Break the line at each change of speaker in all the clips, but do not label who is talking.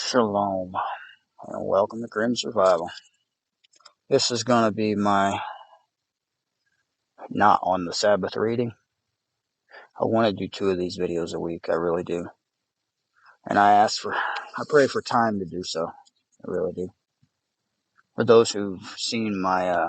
Shalom, and welcome to Grim Survival. This is going to be my not on the Sabbath reading. I want to do 2 of these videos a week, I really do. And I pray for time to do so, I really do. For those who've seen my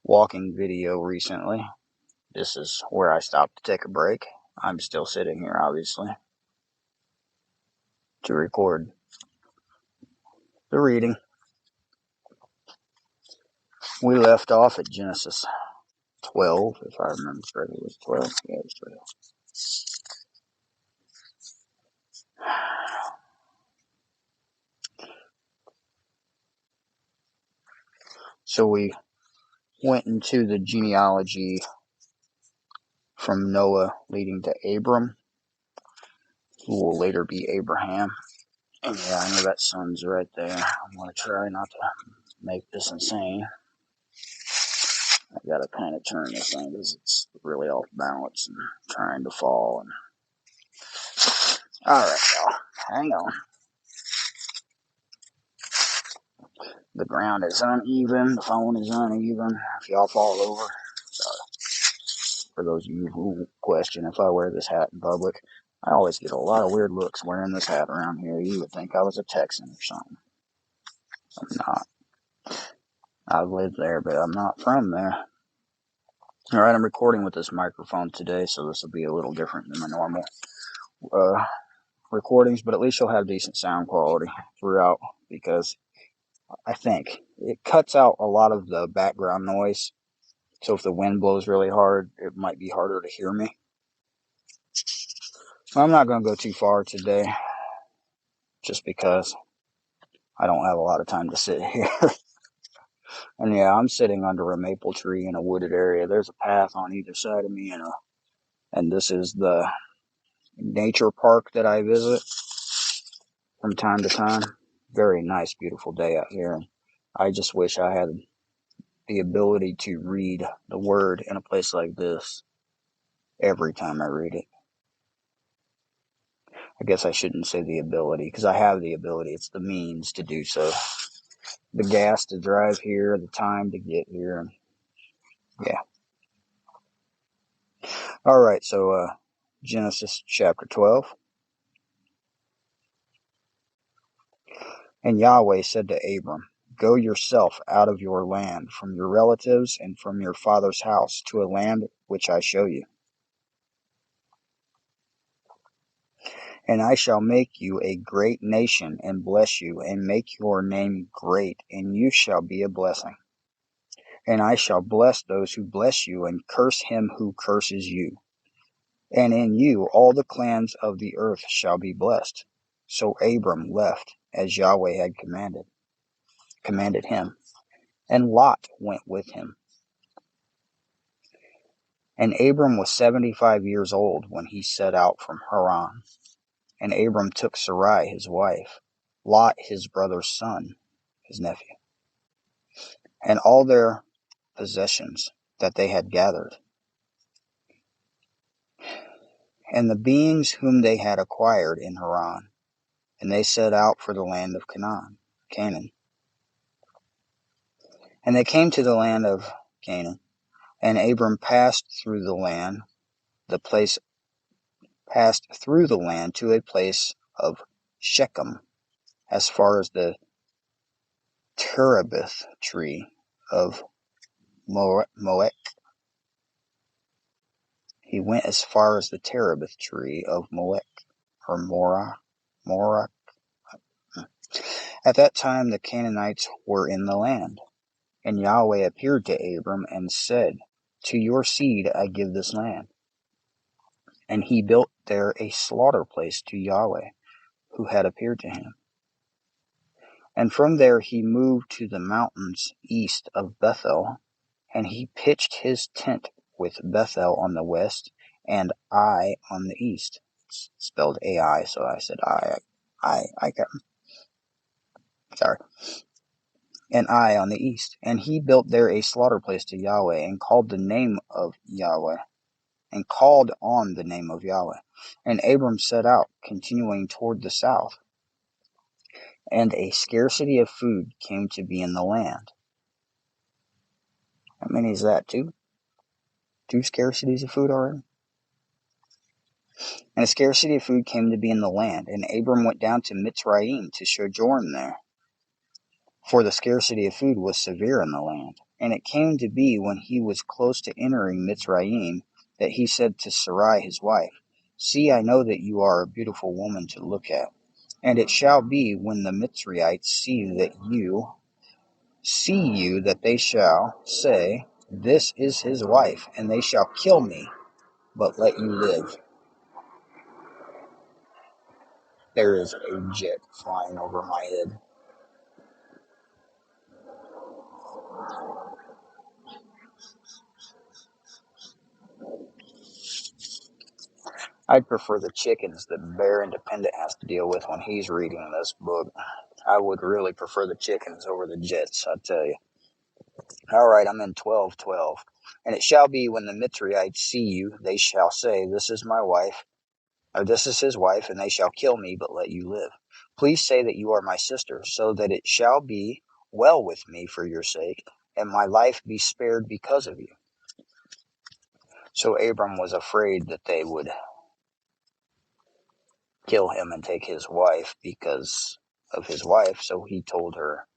walking video recently, this is where I stopped to take a break. I'm still sitting here, obviously, to record the reading. We left off at Genesis 12, if I remember correctly. It was 12? Yeah, it was 12. So we went into the genealogy from Noah leading to Abram, who will later be Abraham. And yeah, I know that sun's right there. I'm going to try not to make this insane. I got to kind of turn this thing because it's really off balance and trying to fall. Alright, y'all. Hang on. The ground is uneven. The phone is uneven. If y'all fall over, sorry. For those of you who question if I wear this hat in public, I always get a lot of weird looks wearing this hat around here. You would think I was a Texan or something. I'm not. I've lived there, but I'm not from there. Alright, I'm recording with this microphone today, so this will be a little different than my normal recordings, but at least you'll have decent sound quality throughout, because I think it cuts out a lot of the background noise. So if the wind blows really hard, it might be harder to hear me. I'm not going to go too far today, just because I don't have a lot of time to sit here. And yeah, I'm sitting under a maple tree in a wooded area. There's a path on either side of me, and this is the nature park that I visit from time to time. Very nice, beautiful day out here. And I just wish I had the ability to read the word in a place like this every time I read it. I guess I shouldn't say the ability, because I have the ability. It's the means to do so. The gas to drive here, the time to get here. Yeah. Alright, so Genesis chapter 12. And Yahweh said to Abram, "Go yourself out of your land, from your relatives, and from your father's house, to a land which I show you. And I shall make you a great nation, and bless you, and make your name great, and you shall be a blessing. And I shall bless those who bless you, and curse him who curses you. And in you all the clans of the earth shall be blessed." So Abram left, as Yahweh had commanded him, and Lot went with him. And Abram was 75 years old when he set out from Haran. And Abram took Sarai his wife, Lot his brother's son, his nephew, and all their possessions that they had gathered, and the beings whom they had acquired in Haran, and they set out for the land of Canaan. And they came to the land of Canaan, and Abram passed through the land to a place of Shechem, as far as the terebinth tree of Moek. He went as far as the terebinth tree of Moek, or Morah. At that time the Canaanites were in the land. And Yahweh appeared to Abram and said, "To your seed I give this land." And he built there a slaughter place to Yahweh, who had appeared to him. And from there he moved to the mountains east of Bethel, and he pitched his tent with Bethel on the west, and Ai on the east. It's spelled AI, so I said sorry. And Ai on the east. And he built there a slaughter place to Yahweh, and called on the name of Yahweh. And Abram set out, continuing toward the south. and a scarcity of food came to be in the land. How many is that? Two? Two scarcities of food already? And a scarcity of food came to be in the land, and Abram went down to Mitzrayim to sojourn there. For the scarcity of food was severe in the land. And it came to be when he was close to entering Mitzrayim that he said to Sarai his wife, See, I know that you are a beautiful woman to look at. And it shall be when the Mitzrayites see you that they shall say, This is his wife, and they shall kill me, but let you live. There is a jet flying over my head. I'd prefer the chickens that Bear Independent has to deal with when he's reading this book. I would really prefer the chickens over the jets, I tell you. All right, I'm in 12:12. And it shall be when the Mitzrayites see you, they shall say, This is my wife, or this is his wife, and they shall kill me, but let you live. Please say that you are my sister, so that it shall be well with me for your sake, and my life be spared because of you. So Abram was afraid that they would kill him and take his wife because of his wife, so he told her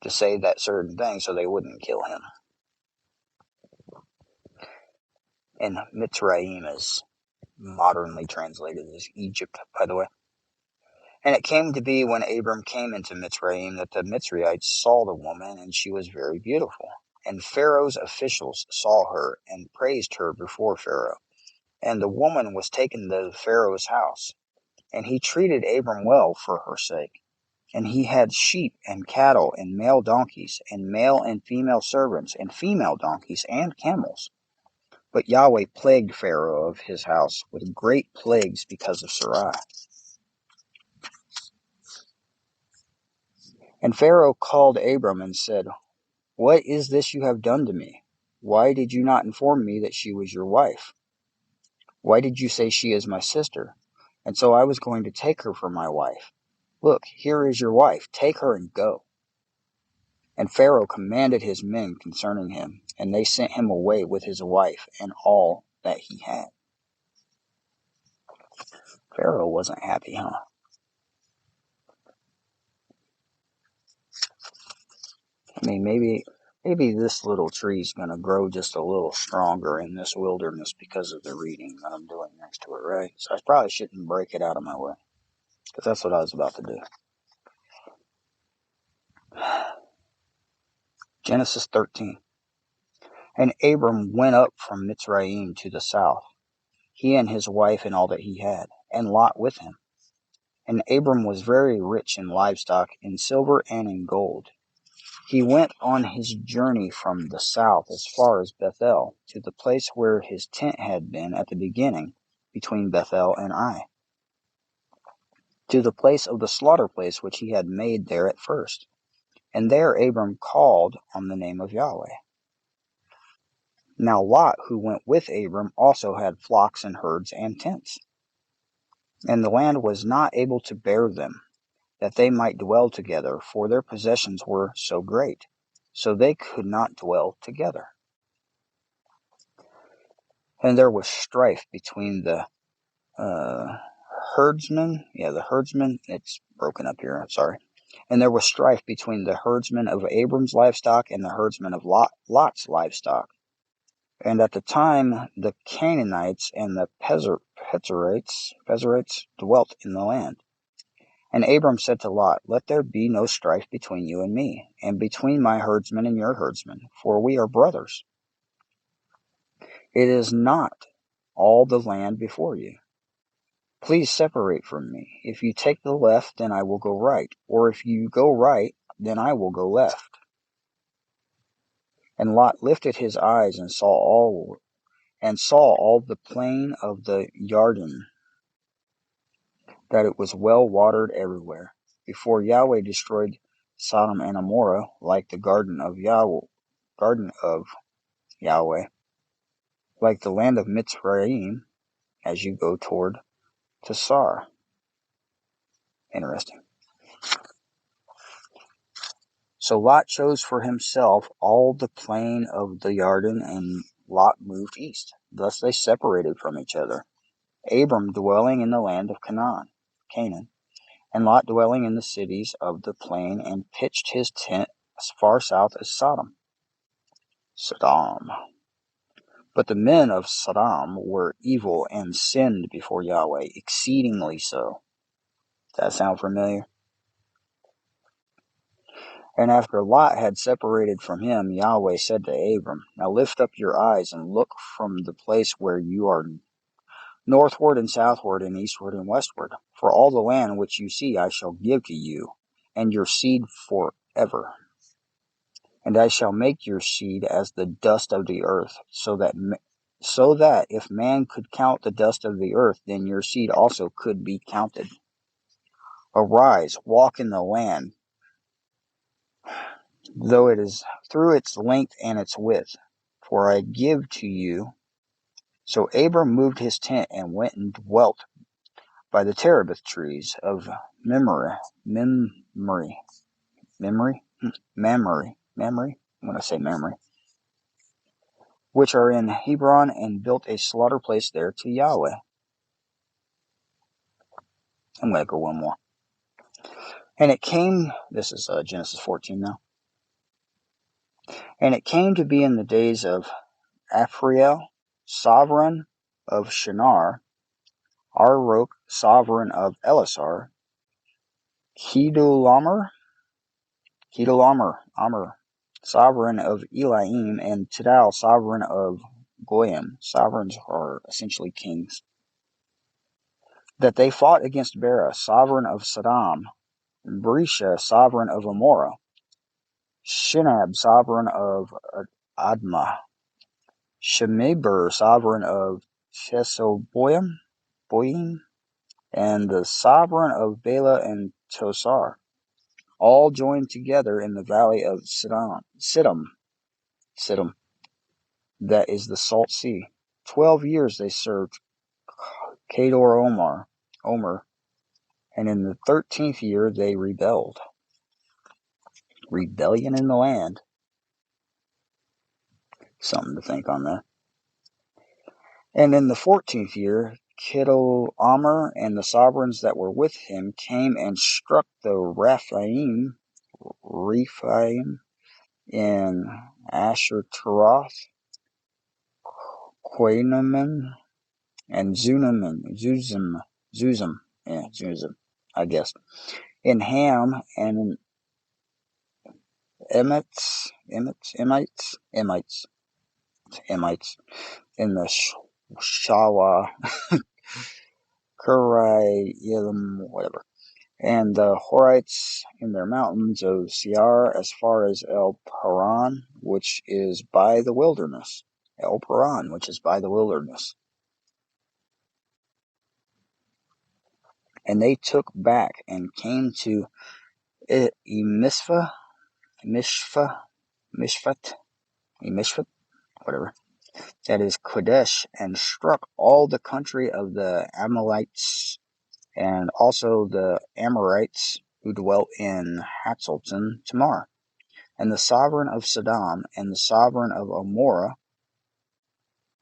to say that certain thing so they wouldn't kill him. And Mitzrayim is modernly translated as Egypt, by the way. And it came to be when Abram came into Mitzrayim that the Mitzrayites saw the woman, and she was very beautiful. And Pharaoh's officials saw her and praised her before Pharaoh. And the woman was taken to Pharaoh's house, and he treated Abram well for her sake. And he had sheep and cattle and male donkeys and male and female servants and female donkeys and camels. But Yahweh plagued Pharaoh of his house with great plagues because of Sarai. And Pharaoh called Abram and said, What is this you have done to me? Why did you not inform me that she was your wife? Why did you say she is my sister? And so I was going to take her for my wife. Look, here is your wife. Take her and go. And Pharaoh commanded his men concerning him, and they sent him away with his wife and all that he had. Pharaoh wasn't happy, huh? I mean, maybe this little tree's going to grow just a little stronger in this wilderness because of the reading that I'm doing next to it, right? So I probably shouldn't break it out of my way, because that's what I was about to do. Genesis 13. And Abram went up from Mitzrayim to the south, he and his wife and all that he had, and Lot with him. And Abram was very rich in livestock, in silver and in gold. He went on his journey from the south as far as Bethel, to the place where his tent had been at the beginning, between Bethel and Ai, to the place of the slaughter place which he had made there at first. And there Abram called on the name of Yahweh. Now Lot, who went with Abram, also had flocks and herds and tents. And the land was not able to bear them, that they might dwell together, for their possessions were so great. So they could not dwell together. And there was strife between the herdsmen. It's broken up here, I'm sorry. And there was strife between the herdsmen of Abram's livestock and the herdsmen of Lot's livestock. And at the time the Canaanites and the Pezerites dwelt in the land. And Abram said to Lot, Let there be no strife between you and me, and between my herdsmen and your herdsmen, for we are brothers. It is not all the land before you. Please separate from me. If you take the left, then I will go right, or if you go right, then I will go left. And Lot lifted his eyes and saw all the plain of the Jordan, that it was well watered everywhere, before Yahweh destroyed Sodom and Gomorrah, like the garden of Yahweh, like the land of Mitzrayim, as you go toward Tassar. Interesting. So Lot chose for himself all the plain of the Jordan, and Lot moved east. Thus they separated from each other. Abram dwelling in the land of Canaan, and Lot dwelling in the cities of the plain, and pitched his tent as far south as Sodom. But the men of Sodom were evil and sinned before Yahweh, exceedingly so. Does that sound familiar? And after Lot had separated from him, Yahweh said to Abram, Now lift up your eyes and look from the place where you are northward and southward and eastward and westward. For all the land which you see I shall give to you and your seed forever. And I shall make your seed as the dust of the earth, so that if man could count the dust of the earth, then your seed also could be counted. Arise, walk in the land, though it is through its length and its width, for I give to you. So Abram moved his tent and went and dwelt by the terebinth trees of Mamre. I'm going to say Mamre, which are in Hebron, and built a slaughter place there to Yahweh. I'm going to go one more. And it came, this is Genesis 14 now. And it came to be in the days of Aphriel, sovereign of Shinar, Arok, sovereign of Elasar, Kedolamer, sovereign of Elaim, and Tidal, sovereign of Goyim. Sovereigns are essentially kings. That they fought against Bera, sovereign of Sodom, Berisha, sovereign of Amorah, Shinab, sovereign of Admah, Shemeber, sovereign of Chesoboim, and the sovereign of Bela and Tosar, all joined together in the valley of Siddim, that is the Salt Sea. 12 years they served Kedor Omer, and in the 13th year they rebelled. Rebellion in the land. Something to think on that. And in the 14th year, Kedolamer and the sovereigns that were with him came and struck the Rephaim in Asher-Taroth, Quainaman, and Zuzim, I guess, in Ham, and in Emites, in the Shawa, Kurayim, whatever, and the Horites in their mountains of Seir as far as El Paran, which is by the wilderness. And they took back and came to Mishpat, whatever, that is Kadesh, and struck all the country of the Amalekites, and also the Amorites who dwelt in Hatzalton Tamar, and the sovereign of Sodom, and the sovereign of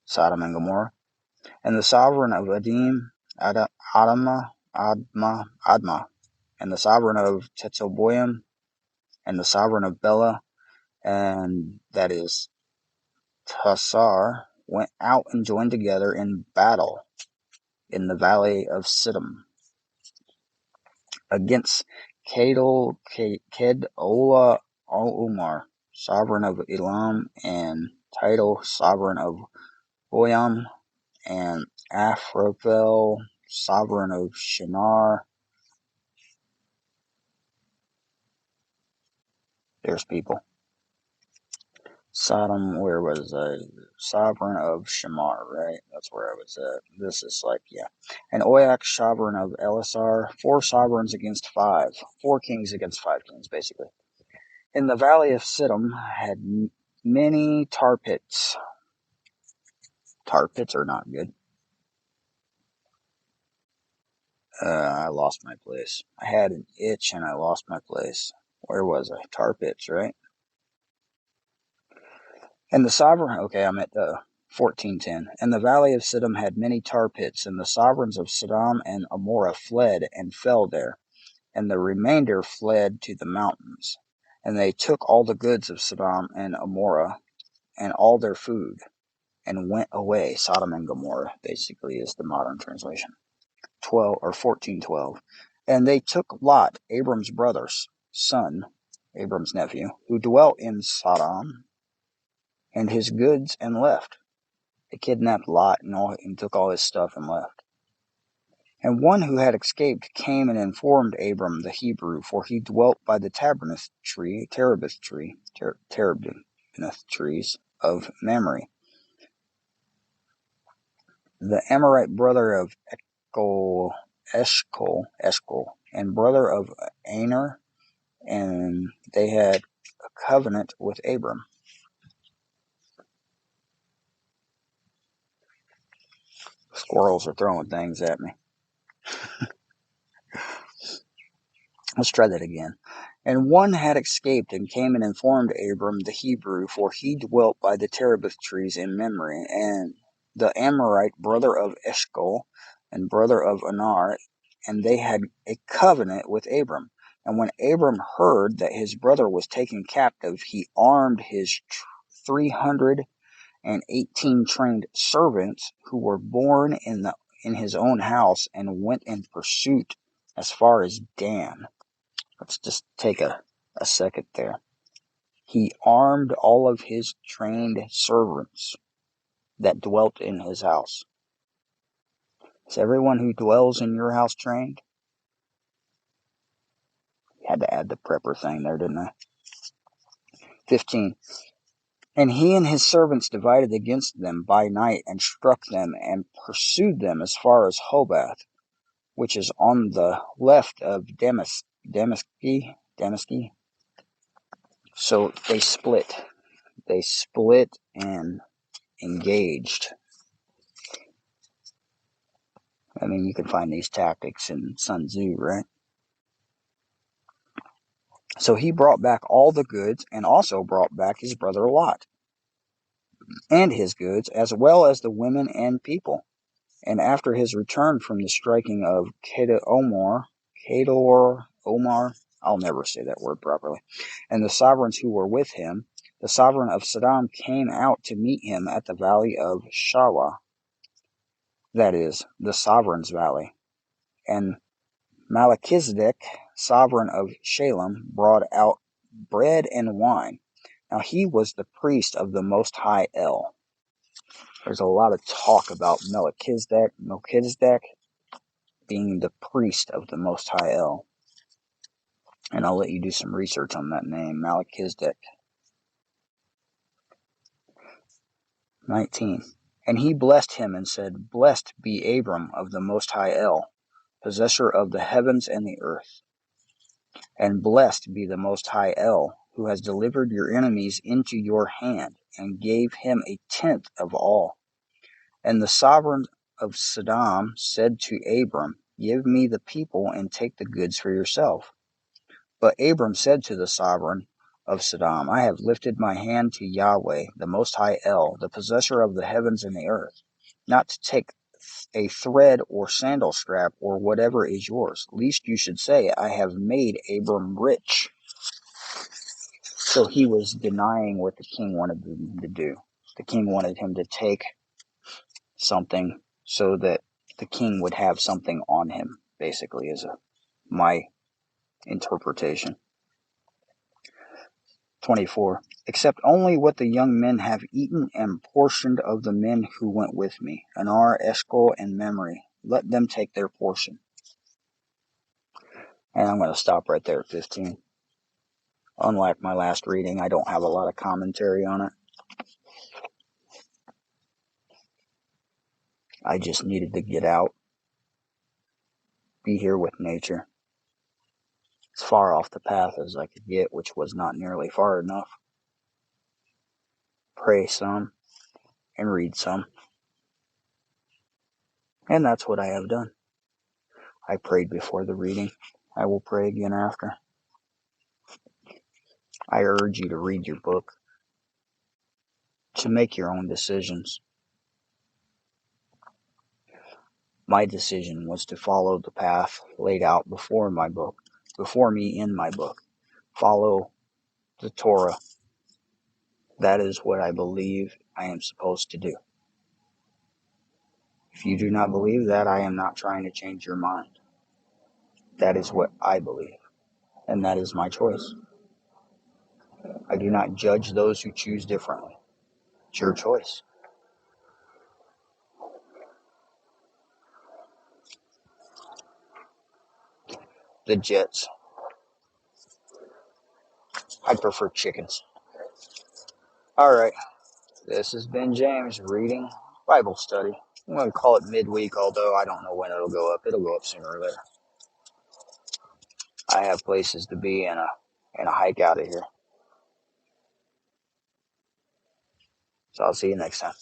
Sodom and Gomorrah, and the sovereign of Admah, and the sovereign of Tetzelboim, and the sovereign of Bela, and that is Tassar, went out and joined together in battle in the valley of Siddim against Kedola Omar, sovereign of Elam, and Tidal, sovereign of Goyim, and Aphraphel, sovereign of Shinar. There's people. Sodom, where was I? Sovereign of Shamar, right? That's where I was at. This is like, yeah. And Oyak, sovereign of Elasar, 4 sovereigns against 5. 4 kings against 5 kings, basically. In the valley of Siddim had many tar pits. Tar pits are not good. I lost my place. I had an itch and I lost my place. Where was I? Tar pits, right? And the sovereign, okay, I'm at 1410. And the valley of Siddim had many tar pits, and the sovereigns of Sodom and Amorah fled and fell there, and the remainder fled to the mountains. And they took all the goods of Sodom and Amorah and all their food, and went away. Sodom and Gomorrah basically is the modern translation. 14:12. And they took Lot, Abram's brother's son, Abram's nephew, who dwelt in Sodom, and his goods, and left. They kidnapped Lot and took all his stuff and left. And one who had escaped came and informed Abram the Hebrew, for he dwelt by the terebinth trees of Mamre, the Amorite brother of Eshcol, and brother of Aner, and they had a covenant with Abram. Squirrels are throwing things at me. Let's try that again. And one had escaped and came and informed Abram the Hebrew, for he dwelt by the terebinth trees in Mamre, and the Amorite brother of Eshcol and brother of Anar, and they had a covenant with Abram. And when Abram heard that his brother was taken captive, he armed his 318 trained servants who were born in his own house, and went in pursuit as far as Dan. Let's just take a second there. He armed all of his trained servants that dwelt in his house. Is everyone who dwells in your house trained? Had to add the prepper thing there, didn't I? 15. And he and his servants divided against them by night, and struck them, and pursued them as far as Hobath, which is on the left of Damascus. So they split. They split and engaged. I mean, you can find these tactics in Sun Tzu, right? So he brought back all the goods, and also brought back his brother Lot and his goods, as well as the women and people. And after his return from the striking of Kedor Omar, I'll never say that word properly, and the sovereigns who were with him, the sovereign of Sodom came out to meet him at the valley of Shawah, that is, the sovereign's valley. And Melchizedek, sovereign of Shalem, brought out bread and wine. Now he was the priest of the Most High El. There's a lot of talk about Melchizedek being the priest of the Most High El. And I'll let you do some research on that name, Melchizedek. 19. And he blessed him and said, Blessed be Abram of the Most High El, possessor of the heavens and the earth. And blessed be the Most High El, who has delivered your enemies into your hand, and gave him a tenth of all. And the sovereign of Sodom said to Abram, Give me the people, and take the goods for yourself. But Abram said to the sovereign of Sodom, I have lifted my hand to Yahweh, the Most High El, the possessor of the heavens and the earth, not to take a thread or sandal strap or whatever is yours, lest you should say, I have made Abram rich. So he was denying what the king wanted him to do. The king wanted him to take something so that the king would have something on him, basically, is my interpretation. 24. Except only what the young men have eaten and portioned of the men who went with me, Anar, Eshcol, and Mamre. Let them take their portion. And I'm going to stop right there at 15. Unlike my last reading, I don't have a lot of commentary on it. I just needed to get out, be here with nature, as far off the path as I could get, which was not nearly far enough. Pray some and read some. And that's what I have done. I prayed before the reading. I will pray again after. I urge you to read your book, to make your own decisions. My decision was to follow the path laid out before me in my book. Follow the Torah. That is what I believe I am supposed to do. If you do not believe that, I am not trying to change your mind. That is what I believe, and that is my choice. I do not judge those who choose differently. It's your choice. The Jets. I prefer chickens. Alright, this has been James reading Bible study. I'm going to call it midweek, although I don't know when it'll go up. It'll go up sooner or later. I have places to be and a hike out of here. So I'll see you next time.